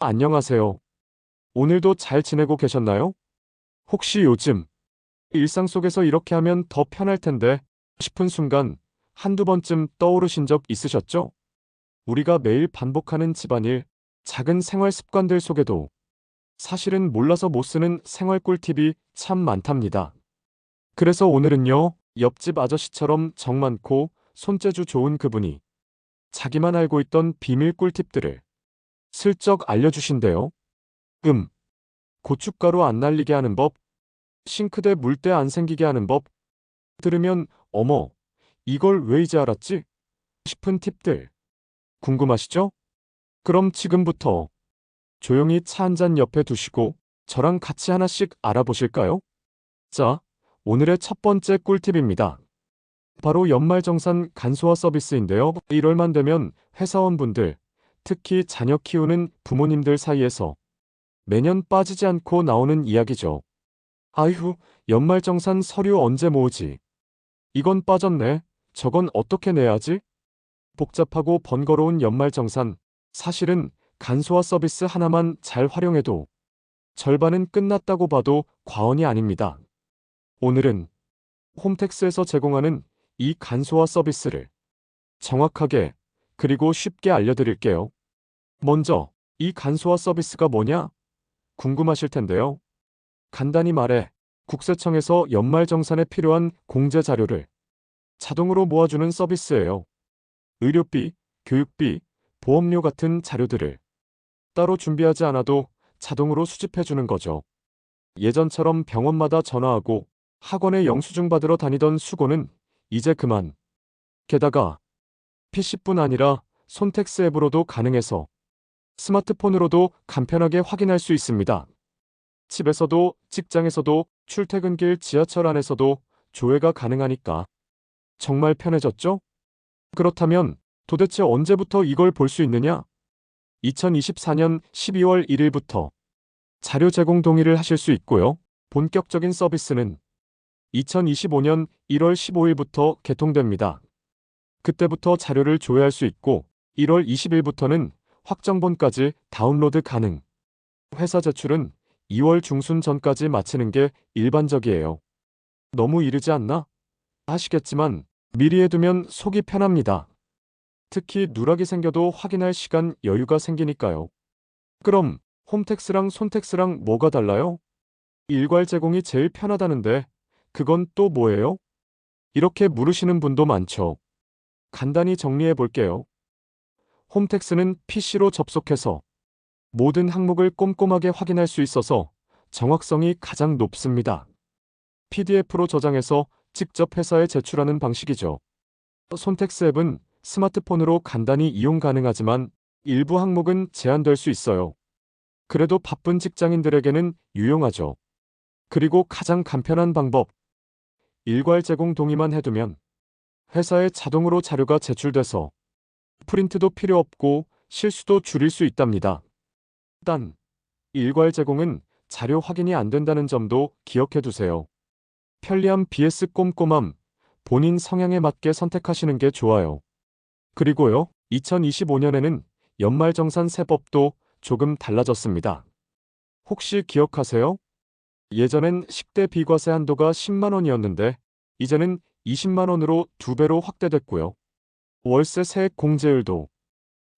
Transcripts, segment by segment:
안녕하세요. 오늘도 잘 지내고 계셨나요? 혹시 요즘 일상 속에서 이렇게 하면 더 편할 텐데 싶은 순간 한두 번쯤 떠오르신 적 있으셨죠? 우리가 매일 반복하는 집안일, 작은 생활 습관들 속에도 사실은 몰라서 못 쓰는 생활 꿀팁이 참 많답니다. 그래서 오늘은요, 옆집 아저씨처럼 정 많고 손재주 좋은 그분이 자기만 알고 있던 비밀 꿀팁들을 슬쩍 알려주신대요. 음, 고춧가루 안 날리게 하는 법, 싱크대 물때 안 생기게 하는 법, 들으면 어머, 이걸 왜 이제 알았지? 싶은 팁들 궁금하시죠? 그럼 지금부터 조용히 차 한 잔 옆에 두시고 저랑 같이 하나씩 알아보실까요? 자, 오늘의 첫 번째 꿀팁입니다. 바로 연말정산 간소화 서비스인데요. 1월만 되면 회사원분들, 특히 자녀 키우는 부모님들 사이에서 매년 빠지지 않고 나오는 이야기죠. 아휴, 연말정산 서류 언제 모으지? 이건 빠졌네. 저건 어떻게 내야지? 복잡하고 번거로운 연말정산. 사실은 간소화 서비스 하나만 잘 활용해도 절반은 끝났다고 봐도 과언이 아닙니다. 오늘은 홈택스에서 제공하는 이 간소화 서비스를 정확하게 그리고 쉽게 알려드릴게요. 먼저 이 간소화 서비스가 뭐냐? 궁금하실 텐데요. 간단히 말해 국세청에서 연말정산에 필요한 공제 자료를 자동으로 모아주는 서비스예요. 의료비, 교육비, 보험료 같은 자료들을 따로 준비하지 않아도 자동으로 수집해주는 거죠. 예전처럼 병원마다 전화하고 학원에 영수증 받으러 다니던 수고는 이제 그만. 게다가 PC뿐 아니라 손택스 앱으로도 가능해서 스마트폰으로도 간편하게 확인할 수 있습니다. 집에서도 직장에서도 출퇴근길 지하철 안에서도 조회가 가능하니까 정말 편해졌죠? 그렇다면 도대체 언제부터 이걸 볼 수 있느냐? 2024년 12월 1일부터 자료 제공 동의를 하실 수 있고요. 본격적인 서비스는 2025년 1월 15일부터 개통됩니다. 그때부터 자료를 조회할 수 있고 1월 20일부터는 확정본까지 다운로드 가능. 회사 제출은 2월 중순 전까지 마치는 게 일반적이에요. 너무 이르지 않나? 아시겠지만 미리 해두면 속이 편합니다. 특히 누락이 생겨도 확인할 시간 여유가 생기니까요. 그럼 홈택스랑 손택스랑 뭐가 달라요? 일괄 제공이 제일 편하다는데 그건 또 뭐예요? 이렇게 물으시는 분도 많죠. 간단히 정리해 볼게요. 홈택스는 PC로 접속해서 모든 항목을 꼼꼼하게 확인할 수 있어서 정확성이 가장 높습니다. PDF로 저장해서 직접 회사에 제출하는 방식이죠. 손택스 앱은 스마트폰으로 간단히 이용 가능하지만 일부 항목은 제한될 수 있어요. 그래도 바쁜 직장인들에게는 유용하죠. 그리고 가장 간편한 방법. 일괄 제공 동의만 해두면 회사에 자동으로 자료가 제출돼서 프린트도 필요 없고 실수도 줄일 수 있답니다. 단, 일괄 제공은 자료 확인이 안 된다는 점도 기억해 두세요. 편리함 vs 꼼꼼함, 본인 성향에 맞게 선택하시는 게 좋아요. 그리고요, 2025년에는 연말정산 세법도 조금 달라졌습니다. 혹시 기억하세요? 예전엔 식대 비과세 한도가 10만 원이었는데 이제는 20만 원으로 2배로 확대됐고요. 월세 세액 공제율도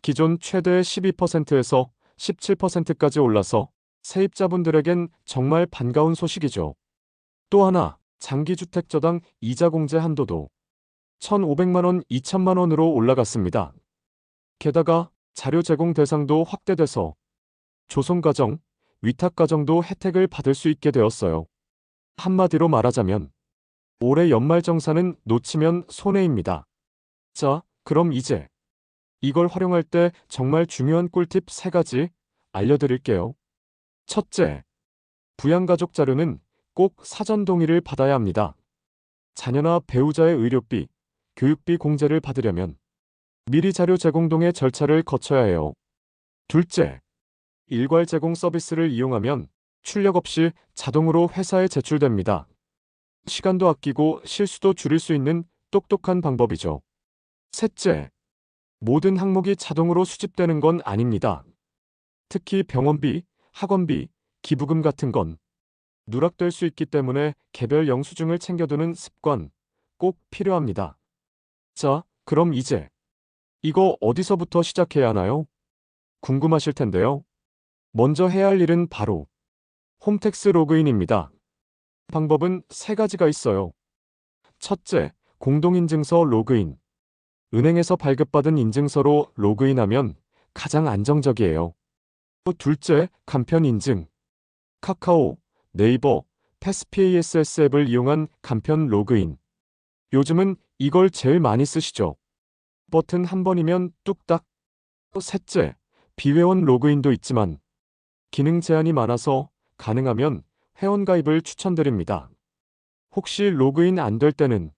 기존 최대 12%에서 17%까지 올라서 세입자분들에겐 정말 반가운 소식이죠. 또 하나, 장기주택저당 이자 공제 한도도 1,500만 원, 2천만 원으로 올라갔습니다. 게다가 자료 제공 대상도 확대돼서 조손가정, 위탁가정도 혜택을 받을 수 있게 되었어요. 한마디로 말하자면 올해 연말정산은 놓치면 손해입니다. 자, 그럼 이제 이걸 활용할 때 정말 중요한 꿀팁 3가지 알려드릴게요. 첫째, 부양가족 자료는 꼭 사전 동의를 받아야 합니다. 자녀나 배우자의 의료비, 교육비 공제를 받으려면 미리 자료 제공 동의 절차를 거쳐야 해요. 둘째, 일괄 제공 서비스를 이용하면 출력 없이 자동으로 회사에 제출됩니다. 시간도 아끼고 실수도 줄일 수 있는 똑똑한 방법이죠. 셋째, 모든 항목이 자동으로 수집되는 건 아닙니다. 특히 병원비, 학원비, 기부금 같은 건 누락될 수 있기 때문에 개별 영수증을 챙겨두는 습관 꼭 필요합니다. 자, 그럼 이제 이거 어디서부터 시작해야 하나요? 궁금하실 텐데요. 먼저 해야 할 일은 바로 홈택스 로그인입니다. 방법은 세 가지가 있어요. 첫째, 공동인증서 로그인. 은행에서 발급받은 인증서로 로그인하면 가장 안정적이에요. 또 둘째, 간편 인증. 카카오, 네이버, 패스PASS 앱을 이용한 간편 로그인. 요즘은 이걸 제일 많이 쓰시죠. 버튼 한 번이면 뚝딱. 또 셋째, 비회원 로그인도 있지만 기능 제한이 많아서 가능하면 회원가입을 추천드립니다. 혹시 로그인 안 될 때는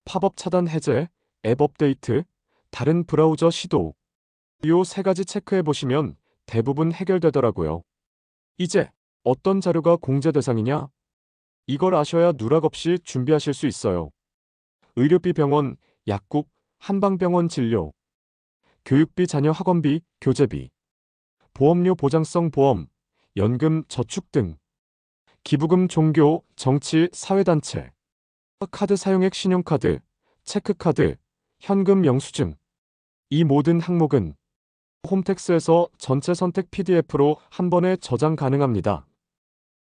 팝업 차단 해제, 앱 업데이트, 다른 브라우저 시도. 요 세 가지 체크해 보시면 대부분 해결되더라고요. 이제 어떤 자료가 공제 대상이냐? 이걸 아셔야 누락 없이 준비하실 수 있어요. 의료비 병원, 약국, 한방병원 진료, 교육비 자녀 학원비, 교재비, 보험료 보장성 보험, 연금 저축 등, 기부금 종교, 정치, 사회단체, 카드 사용액 신용카드, 체크카드, 현금 영수증. 이 모든 항목은 홈택스에서 전체 선택 PDF로 한 번에 저장 가능합니다.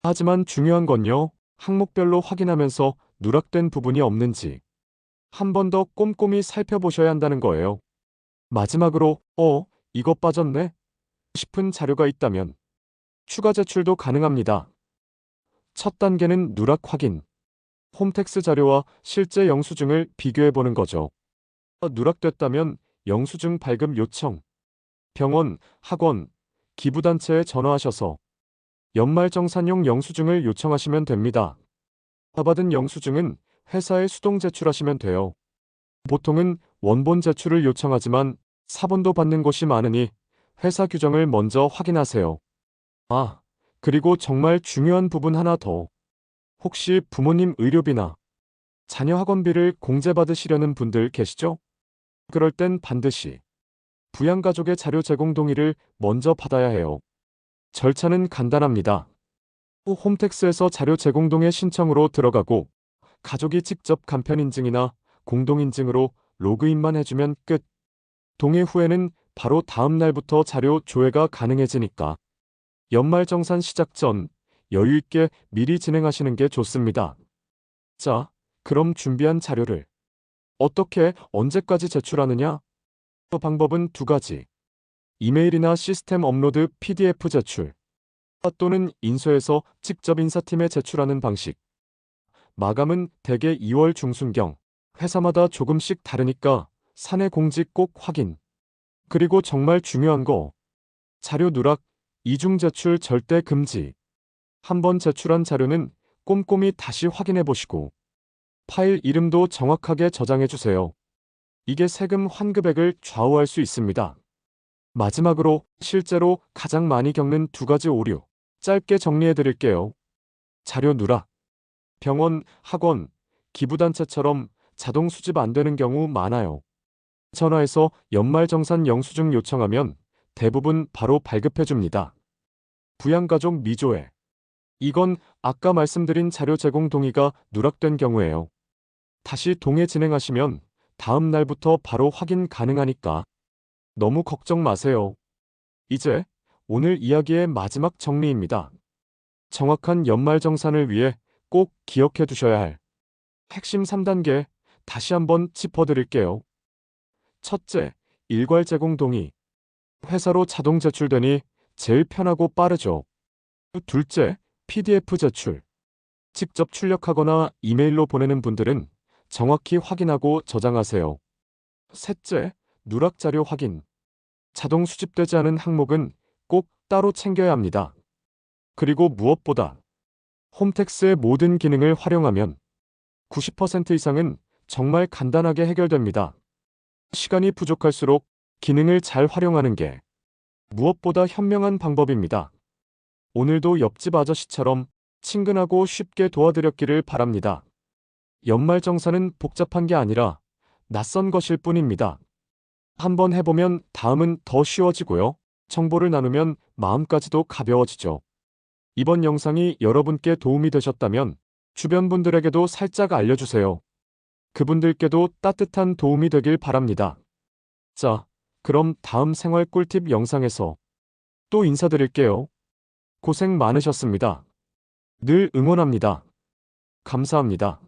하지만 중요한 건요, 항목별로 확인하면서 누락된 부분이 없는지 한 번 더 꼼꼼히 살펴보셔야 한다는 거예요. 마지막으로, 이거 빠졌네? 싶은 자료가 있다면 추가 제출도 가능합니다. 첫 단계는 누락 확인. 홈택스 자료와 실제 영수증을 비교해 보는 거죠. 누락됐다면 영수증 발급 요청, 병원, 학원, 기부단체에 전화하셔서 연말정산용 영수증을 요청하시면 됩니다. 받은 영수증은 회사에 수동 제출하시면 돼요. 보통은 원본 제출을 요청하지만 사본도 받는 곳이 많으니 회사 규정을 먼저 확인하세요. 아, 그리고 정말 중요한 부분 하나 더. 혹시 부모님 의료비나 자녀 학원비를 공제받으시려는 분들 계시죠? 그럴 땐 반드시 부양가족의 자료 제공 동의를 먼저 받아야 해요. 절차는 간단합니다. 홈택스에서 자료 제공 동의 신청으로 들어가고 가족이 직접 간편 인증이나 공동 인증으로 로그인만 해주면 끝. 동의 후에는 바로 다음 날부터 자료 조회가 가능해지니까 연말정산 시작 전 여유 있게 미리 진행하시는 게 좋습니다. 자, 그럼 준비한 자료를 어떻게 언제까지 제출하느냐? 방법은 두 가지. 이메일이나 시스템 업로드 PDF 제출 또는 인쇄해서 직접 인사팀에 제출하는 방식. 마감은 대개 2월 중순경. 회사마다 조금씩 다르니까 사내 공지 꼭 확인. 그리고 정말 중요한 거. 자료 누락, 이중 제출 절대 금지. 한번 제출한 자료는 꼼꼼히 다시 확인해 보시고 파일 이름도 정확하게 저장해 주세요. 이게 세금 환급액을 좌우할 수 있습니다. 마지막으로 실제로 가장 많이 겪는 두 가지 오류 짧게 정리해 드릴게요. 자료 누락. 병원, 학원, 기부단체처럼 자동 수집 안 되는 경우 많아요. 전화해서 연말정산 영수증 요청하면 대부분 바로 발급해 줍니다. 부양가족 미조회. 이건 아까 말씀드린 자료 제공 동의가 누락된 경우예요. 다시 동의 진행하시면 다음 날부터 바로 확인 가능하니까 너무 걱정 마세요. 이제 오늘 이야기의 마지막 정리입니다. 정확한 연말정산을 위해 꼭 기억해 두셔야 할 핵심 3단계 다시 한번 짚어드릴게요. 첫째, 일괄 제공 동의. 회사로 자동 제출되니 제일 편하고 빠르죠. 둘째, PDF 제출. 직접 출력하거나 이메일로 보내는 분들은 정확히 확인하고 저장하세요. 셋째, 누락 자료 확인. 자동 수집되지 않은 항목은 꼭 따로 챙겨야 합니다. 그리고 무엇보다 홈택스의 모든 기능을 활용하면 90% 이상은 정말 간단하게 해결됩니다. 시간이 부족할수록 기능을 잘 활용하는 게 무엇보다 현명한 방법입니다. 오늘도 옆집 아저씨처럼 친근하고 쉽게 도와드렸기를 바랍니다. 연말정산은 복잡한 게 아니라 낯선 것일 뿐입니다. 한번 해보면 다음은 더 쉬워지고요. 정보를 나누면 마음까지도 가벼워지죠. 이번 영상이 여러분께 도움이 되셨다면 주변 분들에게도 살짝 알려주세요. 그분들께도 따뜻한 도움이 되길 바랍니다. 자, 그럼 다음 생활 꿀팁 영상에서 또 인사드릴게요. 고생 많으셨습니다. 늘 응원합니다. 감사합니다.